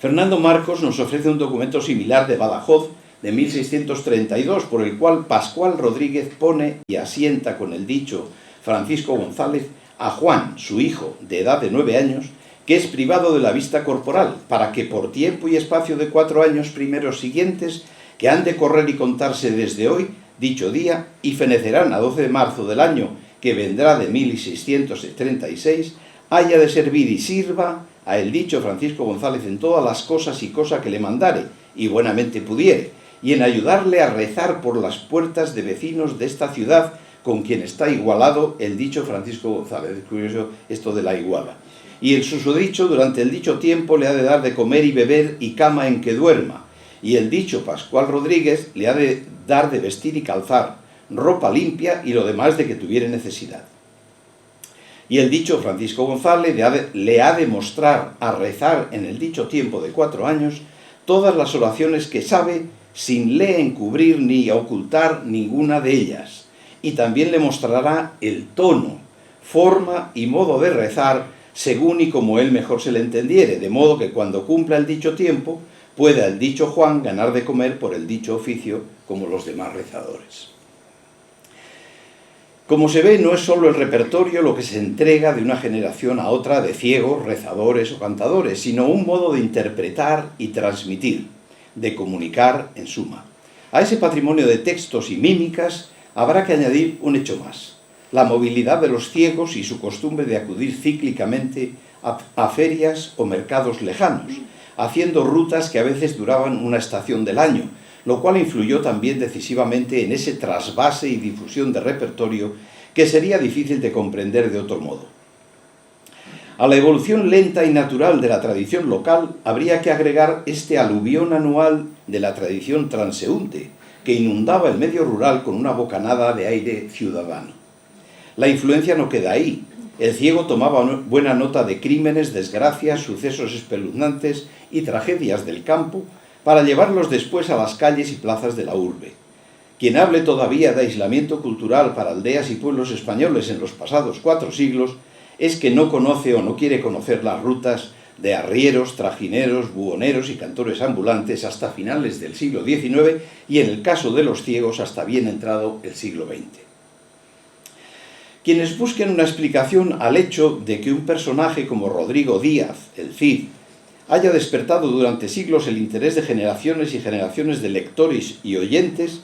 Fernando Marcos nos ofrece un documento similar de Badajoz de 1632, por el cual Pascual Rodríguez pone y asienta con el dicho Francisco González a Juan, su hijo, de edad de 9 años, que es privado de la vista corporal, para que por tiempo y espacio de 4 años primeros siguientes, que han de correr y contarse desde hoy, dicho día, y fenecerán a 12 de marzo del año que vendrá de 1636, haya de servir y sirva a el dicho Francisco González en todas las cosas y cosa que le mandare, y buenamente pudiere, y en ayudarle a rezar por las puertas de vecinos de esta ciudad, con quien está igualado el dicho Francisco González. Es curioso esto de la iguala. Y el susodicho durante el dicho tiempo le ha de dar de comer y beber y cama en que duerma, y el dicho Pascual Rodríguez le ha de dar de vestir y calzar, ropa limpia y lo demás de que tuviere necesidad. Y el dicho Francisco González le ha de mostrar a rezar en el dicho tiempo de 4 años todas las oraciones que sabe, sin le encubrir ni ocultar ninguna de ellas, y también le mostrará el tono, forma y modo de rezar según y como él mejor se le entendiere, de modo que cuando cumpla el dicho tiempo pueda el dicho Juan ganar de comer por el dicho oficio como los demás rezadores. Como se ve, no es solo el repertorio lo que se entrega de una generación a otra de ciegos, rezadores o cantadores, sino un modo de interpretar y transmitir, de comunicar en suma. A ese patrimonio de textos y mímicas habrá que añadir un hecho más: la movilidad de los ciegos y su costumbre de acudir cíclicamente a ferias o mercados lejanos, haciendo rutas que a veces duraban una estación del año, lo cual influyó también decisivamente en ese trasvase y difusión de repertorio que sería difícil de comprender de otro modo. A la evolución lenta y natural de la tradición local habría que agregar este aluvión anual de la tradición transeúnte, que inundaba el medio rural con una bocanada de aire ciudadano. La influencia no queda ahí. El ciego tomaba buena nota de crímenes, desgracias, sucesos espeluznantes y tragedias del campo para llevarlos después a las calles y plazas de la urbe. Quien hable todavía de aislamiento cultural para aldeas y pueblos españoles en los pasados 4 siglos es que no conoce o no quiere conocer las rutas de arrieros, trajineros, buhoneros y cantores ambulantes hasta finales del siglo XIX y, en el caso de los ciegos, hasta bien entrado el siglo XX. Quienes busquen una explicación al hecho de que un personaje como Rodrigo Díaz, el Cid, haya despertado durante siglos el interés de generaciones y generaciones de lectores y oyentes,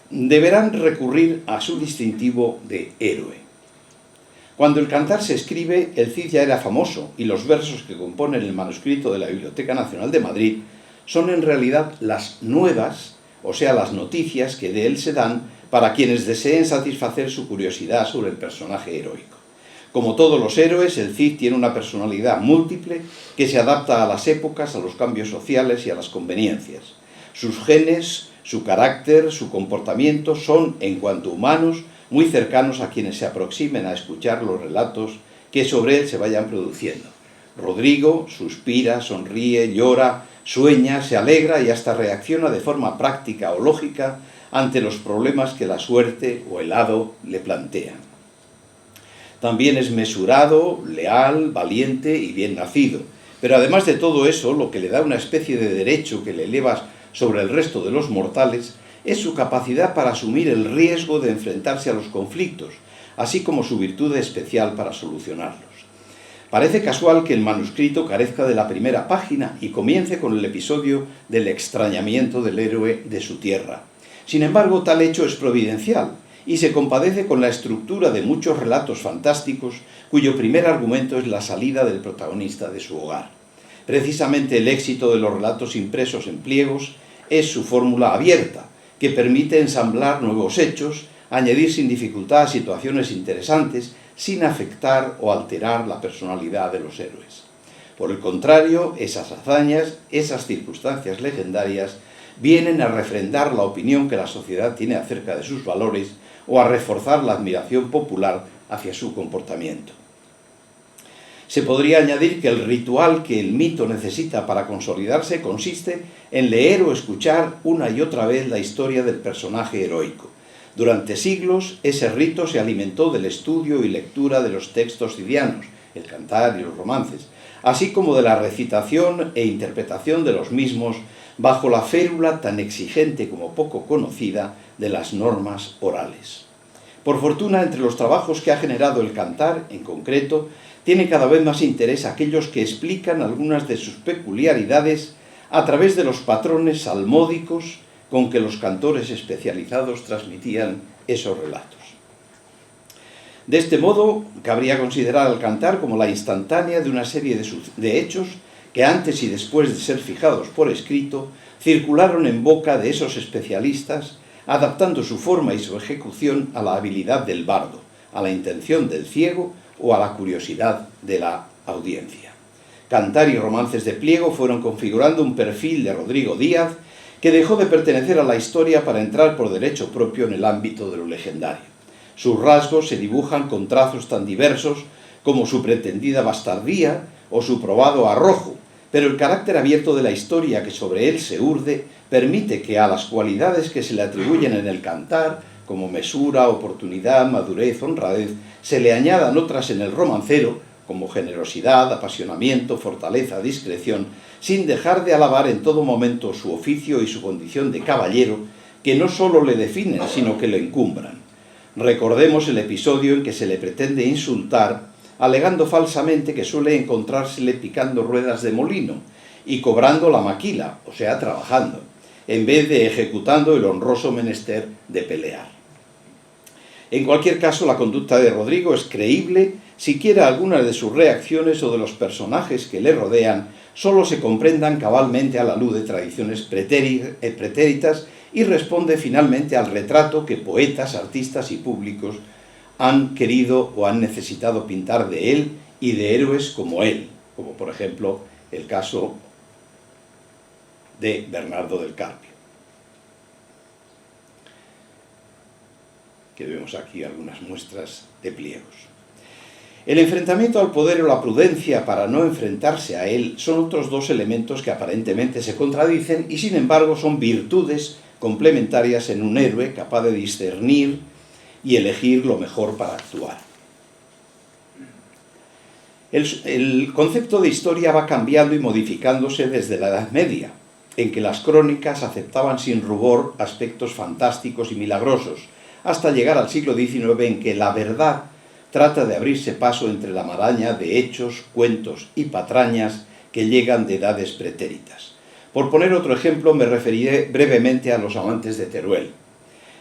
deberán recurrir a su distintivo de héroe. Cuando el Cantar se escribe, el Cid ya era famoso y los versos que componen el manuscrito de la Biblioteca Nacional de Madrid son en realidad las nuevas, o sea, las noticias que de él se dan para quienes deseen satisfacer su curiosidad sobre el personaje heroico. Como todos los héroes, el Cid tiene una personalidad múltiple que se adapta a las épocas, a los cambios sociales y a las conveniencias. Sus genes, su carácter, su comportamiento son, en cuanto humanos, muy cercanos a quienes se aproximen a escuchar los relatos que sobre él se vayan produciendo. Rodrigo suspira, sonríe, llora, sueña, se alegra y hasta reacciona de forma práctica o lógica ante los problemas que la suerte o el hado le plantean. También es mesurado, leal, valiente y bien nacido. Pero además de todo eso, lo que le da una especie de derecho que le eleva sobre el resto de los mortales es su capacidad para asumir el riesgo de enfrentarse a los conflictos, así como su virtud especial para solucionarlos. Parece casual que el manuscrito carezca de la primera página y comience con el episodio del extrañamiento del héroe de su tierra. Sin embargo, tal hecho es providencial y se compadece con la estructura de muchos relatos fantásticos cuyo primer argumento es la salida del protagonista de su hogar. Precisamente el éxito de los relatos impresos en pliegos es su fórmula abierta, que permite ensamblar nuevos hechos, añadir sin dificultad situaciones interesantes, sin afectar o alterar la personalidad de los héroes. Por el contrario, esas hazañas, esas circunstancias legendarias, vienen a refrendar la opinión que la sociedad tiene acerca de sus valores o a reforzar la admiración popular hacia su comportamiento. Se podría añadir que el ritual que el mito necesita para consolidarse consiste en leer o escuchar una y otra vez la historia del personaje heroico. Durante siglos, ese rito se alimentó del estudio y lectura de los textos cidianos, el Cantar y los romances, así como de la recitación e interpretación de los mismos bajo la férula tan exigente como poco conocida de las normas orales. Por fortuna, entre los trabajos que ha generado el cantar, en concreto, tiene cada vez más interés aquellos que explican algunas de sus peculiaridades a través de los patrones salmódicos con que los cantores especializados transmitían esos relatos. De este modo, cabría considerar al cantar como la instantánea de una serie de hechos que antes y después de ser fijados por escrito, circularon en boca de esos especialistas, adaptando su forma y su ejecución a la habilidad del bardo, a la intención del ciego o a la curiosidad de la audiencia. Cantar y romances de pliego fueron configurando un perfil de Rodrigo Díaz que dejó de pertenecer a la historia para entrar por derecho propio en el ámbito de lo legendario. Sus rasgos se dibujan con trazos tan diversos como su pretendida bastardía o su probado arrojo, pero el carácter abierto de la historia que sobre él se urde permite que a las cualidades que se le atribuyen en el cantar, como mesura, oportunidad, madurez, honradez, se le añadan otras en el romancero, como generosidad, apasionamiento, fortaleza, discreción, sin dejar de alabar en todo momento su oficio y su condición de caballero, que no solo le definen, sino que lo encumbran. Recordemos el episodio en que se le pretende insultar, alegando falsamente que suele encontrársele picando ruedas de molino y cobrando la maquila, o sea, trabajando, en vez de ejecutando el honroso menester de pelear. En cualquier caso, la conducta de Rodrigo es creíble, siquiera algunas de sus reacciones o de los personajes que le rodean solo se comprendan cabalmente a la luz de tradiciones pretéritas y responde finalmente al retrato que poetas, artistas y públicos han querido o han necesitado pintar de él y de héroes como él, como por ejemplo el caso de Bernardo del Carpio, que vemos aquí algunas muestras de pliegos. El enfrentamiento al poder o la prudencia para no enfrentarse a él son otros dos elementos que aparentemente se contradicen y sin embargo son virtudes complementarias en un héroe capaz de discernir y elegir lo mejor para actuar. El concepto de historia va cambiando y modificándose desde la Edad Media, en que las crónicas aceptaban sin rubor aspectos fantásticos y milagrosos, hasta llegar al siglo XIX en que la verdad trata de abrirse paso entre la maraña de hechos, cuentos y patrañas que llegan de edades pretéritas. Por poner otro ejemplo, me referiré brevemente a Los amantes de Teruel,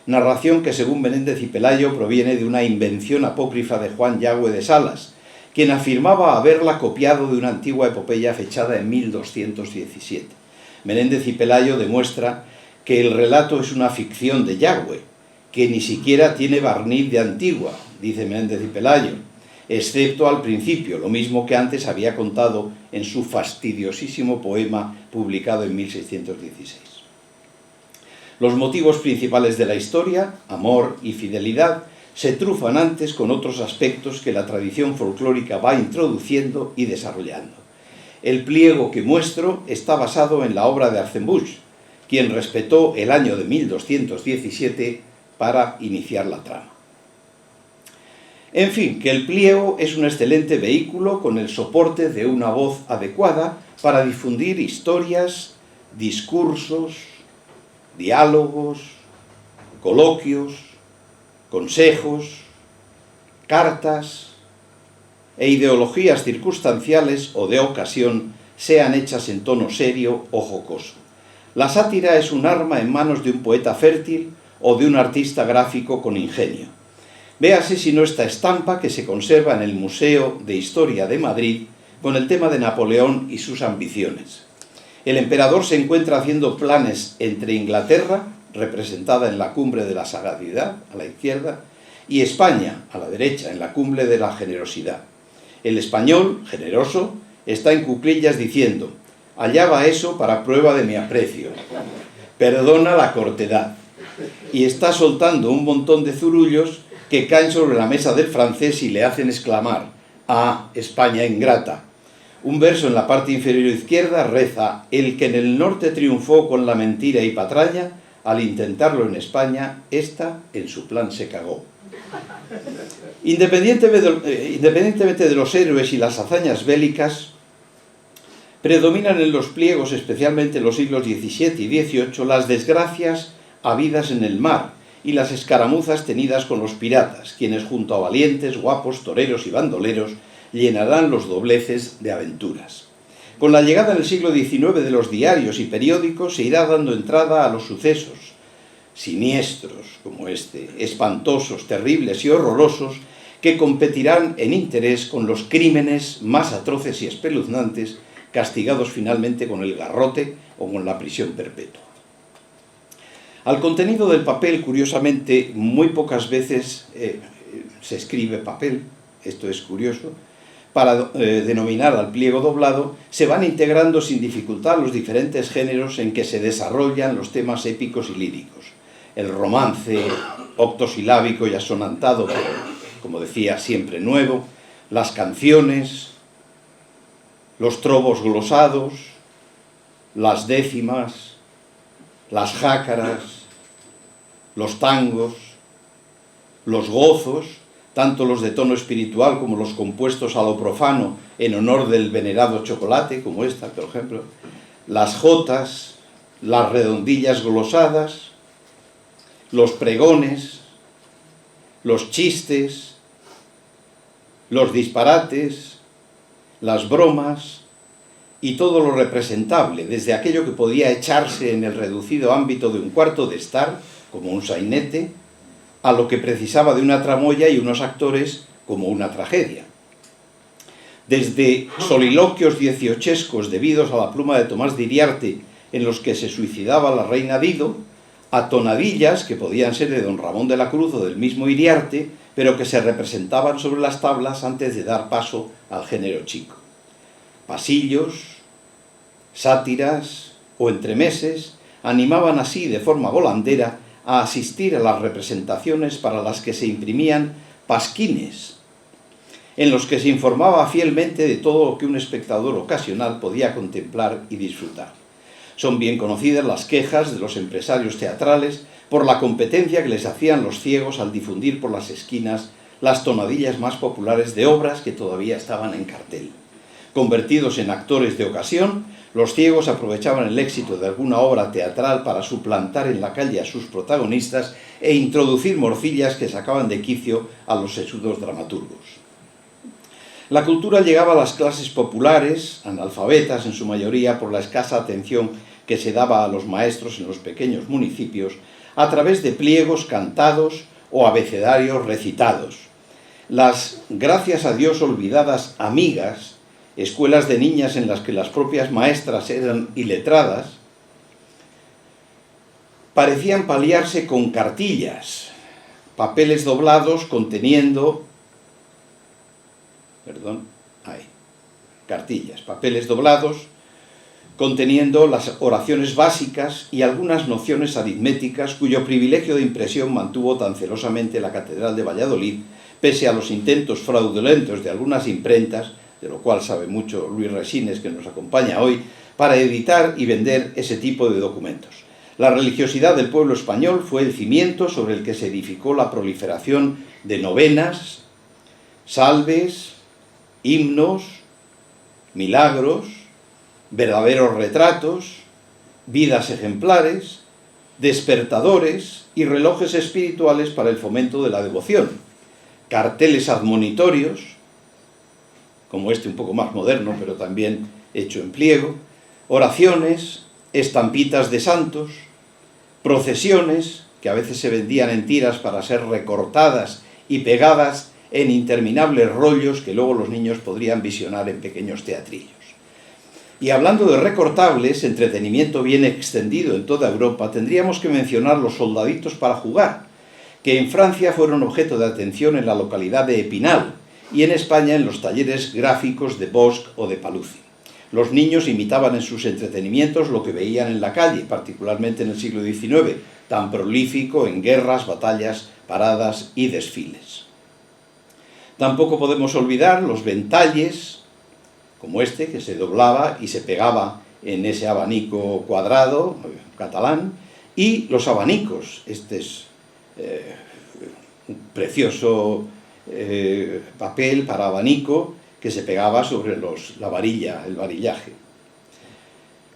narración que según Menéndez y Pelayo proviene de una invención apócrifa de Juan Yagüe de Salas, quien afirmaba haberla copiado de una antigua epopeya fechada en 1217. Menéndez y Pelayo demuestra que el relato es una ficción de Yagüe, que ni siquiera tiene barniz de antigua, dice Menéndez y Pelayo, excepto al principio, lo mismo que antes había contado en su fastidiosísimo poema publicado en 1616. Los motivos principales de la historia, amor y fidelidad, se trufan antes con otros aspectos que la tradición folclórica va introduciendo y desarrollando. El pliego que muestro está basado en la obra de Arzenbusch, quien respetó el año de 1217 para iniciar la trama. En fin, que el pliego es un excelente vehículo con el soporte de una voz adecuada para difundir historias, discursos, diálogos, coloquios, consejos, cartas e ideologías circunstanciales o de ocasión, sean hechas en tono serio o jocoso. La sátira es un arma en manos de un poeta fértil o de un artista gráfico con ingenio. Véase si no esta estampa que se conserva en el Museo de Historia de Madrid con el tema de Napoleón y sus ambiciones. El emperador se encuentra haciendo planes entre Inglaterra, representada en la cumbre de la sagacidad, a la izquierda, y España, a la derecha, en la cumbre de la generosidad. El español, generoso, está en cuclillas diciendo: allá va eso para prueba de mi aprecio, perdona la cortedad, y está soltando un montón de zurullos que caen sobre la mesa del francés y le hacen exclamar: ¡ah, España ingrata! Un verso en la parte inferior izquierda reza: el que en el norte triunfó con la mentira y patraña, al intentarlo en España, ésta en su plan se cagó. Independientemente de los héroes y las hazañas bélicas, Predominan en los pliegos, especialmente en los siglos XVII y XVIII, las desgracias habidas en el mar y las escaramuzas tenidas con los piratas, quienes junto a valientes, guapos, toreros y bandoleros llenarán los dobleces de aventuras. Con la llegada en el siglo XIX de los diarios y periódicos se irá dando entrada a los sucesos siniestros como este, espantosos, terribles y horrorosos, que competirán en interés con los crímenes más atroces y espeluznantes, castigados finalmente con el garrote o con la prisión perpetua. Al contenido del papel, curiosamente, muy pocas veces se escribe papel, esto es curioso. Para denominar al pliego doblado, se van integrando sin dificultad los diferentes géneros en que se desarrollan los temas épicos y líricos. El romance octosilábico y asonantado, pero, como decía, siempre nuevo, las canciones, los trovos glosados, las décimas, las jácaras, los tangos, los gozos, tanto los de tono espiritual como los compuestos a lo profano en honor del venerado chocolate, como esta, por ejemplo, las jotas, las redondillas glosadas, los pregones, los chistes, los disparates, las bromas y todo lo representable, desde aquello que podía echarse en el reducido ámbito de un cuarto de estar, como un sainete, a lo que precisaba de una tramoya y unos actores como una tragedia. Desde soliloquios dieciochescos debidos a la pluma de Tomás de Iriarte, en los que se suicidaba la reina Dido, a tonadillas que podían ser de don Ramón de la Cruz o del mismo Iriarte, pero que se representaban sobre las tablas antes de dar paso al género chico. Pasillos, sátiras o entremeses animaban así de forma volandera a asistir a las representaciones para las que se imprimían pasquines, en los que se informaba fielmente de todo lo que un espectador ocasional podía contemplar y disfrutar. Son bien conocidas las quejas de los empresarios teatrales por la competencia que les hacían los ciegos al difundir por las esquinas las tonadillas más populares de obras que todavía estaban en cartel. Convertidos en actores de ocasión, los ciegos aprovechaban el éxito de alguna obra teatral para suplantar en la calle a sus protagonistas e introducir morcillas que sacaban de quicio a los sesudos dramaturgos. La cultura llegaba a las clases populares, analfabetas en su mayoría por la escasa atención que se daba a los maestros en los pequeños municipios, a través de pliegos cantados o abecedarios recitados. Las, gracias a Dios olvidadas, amigas, escuelas de niñas en las que las propias maestras eran iletradas, parecían paliarse con cartillas, papeles doblados conteniendo, papeles doblados conteniendo las oraciones básicas y algunas nociones aritméticas cuyo privilegio de impresión mantuvo tan celosamente la Catedral de Valladolid, pese a los intentos fraudulentos de algunas imprentas, de lo cual sabe mucho Luis Resines, que nos acompaña hoy, para editar y vender ese tipo de documentos. La religiosidad del pueblo español fue el cimiento sobre el que se edificó la proliferación de novenas, salves, himnos, milagros, verdaderos retratos, vidas ejemplares, despertadores y relojes espirituales para el fomento de la devoción, carteles admonitorios, como este un poco más moderno, pero también hecho en pliego, oraciones, estampitas de santos, procesiones, que a veces se vendían en tiras para ser recortadas y pegadas en interminables rollos que luego los niños podrían visionar en pequeños teatrillos. Y hablando de recortables, entretenimiento bien extendido en toda Europa, tendríamos que mencionar los soldaditos para jugar, que en Francia fueron objeto de atención en la localidad de Epinal, y en España en los talleres gráficos de Bosch o de Paluzzi. Los niños imitaban en sus entretenimientos lo que veían en la calle, particularmente en el siglo XIX, tan prolífico en guerras, batallas, paradas y desfiles. Tampoco podemos olvidar los ventalles, como este, que se doblaba y se pegaba en ese abanico cuadrado catalán, y los abanicos, este es un precioso papel para abanico que se pegaba sobre la varilla, el varillaje.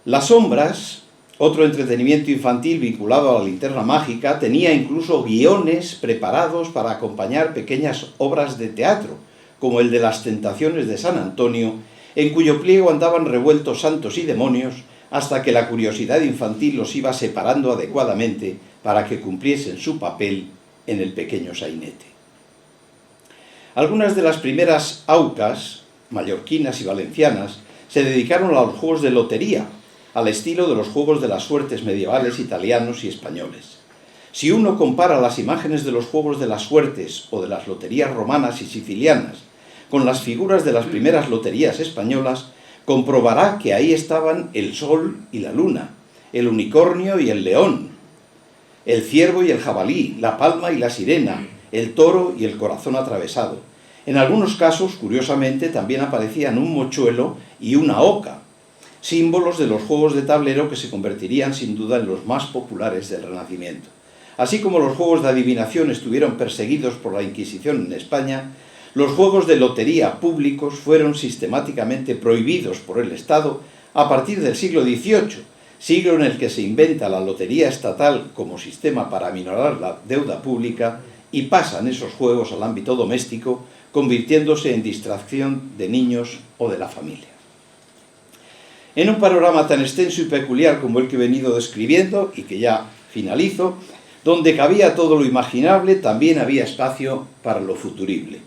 Las sombras, otro entretenimiento infantil vinculado a la linterna mágica, tenía incluso guiones preparados para acompañar pequeñas obras de teatro, como el de las Tentaciones de San Antonio, en cuyo pliego andaban revueltos santos y demonios, hasta que la curiosidad infantil los iba separando adecuadamente para que cumpliesen su papel en el pequeño sainete. Algunas de las primeras aucas, mallorquinas y valencianas, se dedicaron a los juegos de lotería, al estilo de los juegos de las suertes medievales italianos y españoles. Si uno compara las imágenes de los juegos de las suertes o de las loterías romanas y sicilianas con las figuras de las primeras loterías españolas, comprobará que ahí estaban el sol y la luna, el unicornio y el león, el ciervo y el jabalí, la palma y la sirena, el toro y el corazón atravesado. En algunos casos, curiosamente, también aparecían un mochuelo y una oca, símbolos de los juegos de tablero que se convertirían sin duda en los más populares del Renacimiento. Así como los juegos de adivinación estuvieron perseguidos por la Inquisición en España, los juegos de lotería públicos fueron sistemáticamente prohibidos por el Estado a partir del siglo XVIII, siglo en el que se inventa la lotería estatal como sistema para aminorar la deuda pública, y pasan esos juegos al ámbito doméstico, convirtiéndose en distracción de niños o de la familia. En un panorama tan extenso y peculiar como el que he venido describiendo, y que ya finalizo, donde cabía todo lo imaginable, también había espacio para lo futurible.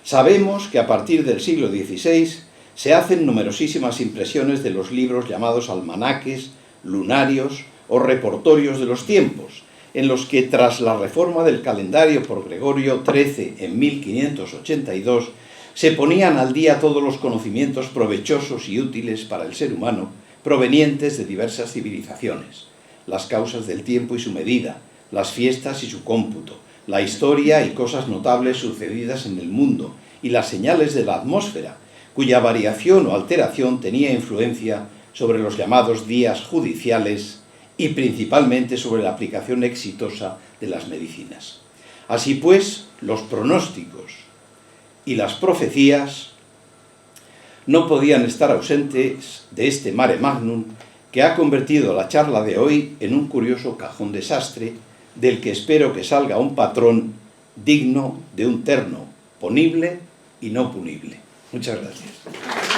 Sabemos que a partir del siglo XVI se hacen numerosísimas impresiones de los libros llamados almanaques, lunarios o reportorios de los tiempos, en los que tras la reforma del calendario por Gregorio XIII en 1582, se ponían al día todos los conocimientos provechosos y útiles para el ser humano provenientes de diversas civilizaciones, las causas del tiempo y su medida, las fiestas y su cómputo, la historia y cosas notables sucedidas en el mundo y las señales de la atmósfera, cuya variación o alteración tenía influencia sobre los llamados días judiciales y principalmente sobre la aplicación exitosa de las medicinas. Así pues, los pronósticos y las profecías no podían estar ausentes de este mare magnum que ha convertido la charla de hoy en un curioso cajón desastre del que espero que salga un patrón digno de un terno ponible y no punible. Muchas gracias.